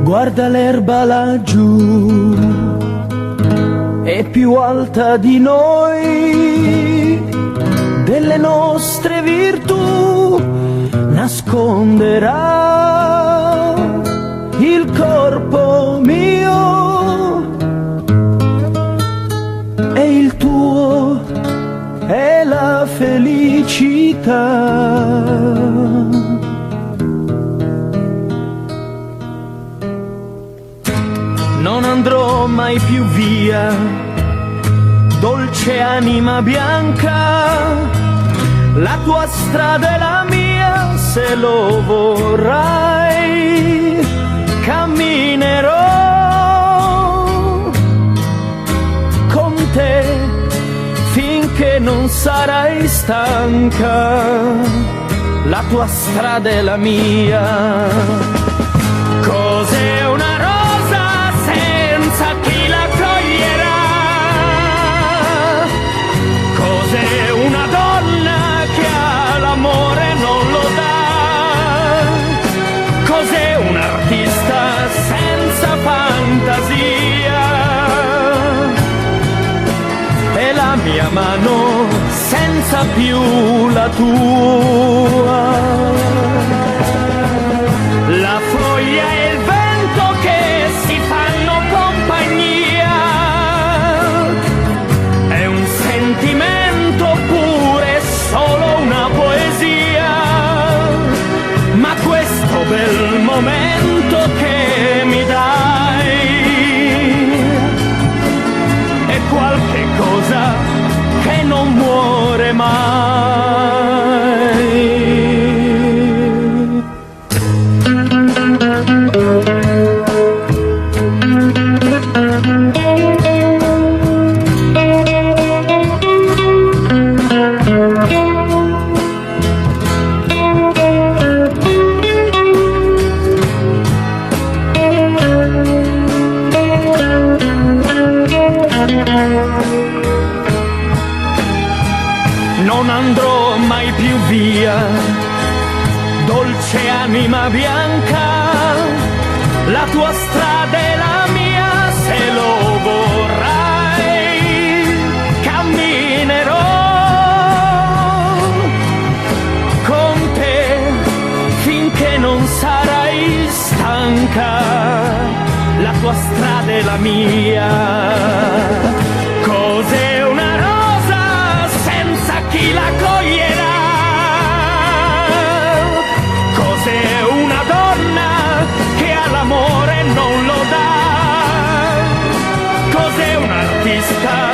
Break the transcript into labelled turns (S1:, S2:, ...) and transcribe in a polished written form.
S1: Guarda l'erba laggiù, è più alta di noi, delle nostre virtù nasconderà il corpo mio e il tuo è la felicità. Non andrò mai più via, dolce anima bianca, la tua strada è la mia, se lo vorrai camminerò con te finché non sarai stanca, la tua strada è la mia. Cos'è una chi la coglierà? Cos'è una donna che ha l'amore non lo dà? Cos'è un artista senza fantasia? E la mia mano senza più la tua. La foglia e il vento che si fanno compagnia, è un sentimento oppure solo una poesia, ma questo bel momento che mi dai è qualche cosa che non muore mai. Non andrò mai più via, dolce anima bianca, la tua strada è la mia, se lo vorrai camminerò con te finché non sarai stanca, la tua strada è la mia. Cos'è una rosa senza chi la coglierà? Cos'è una donna che all'amore non lo dà? Cos'è un artista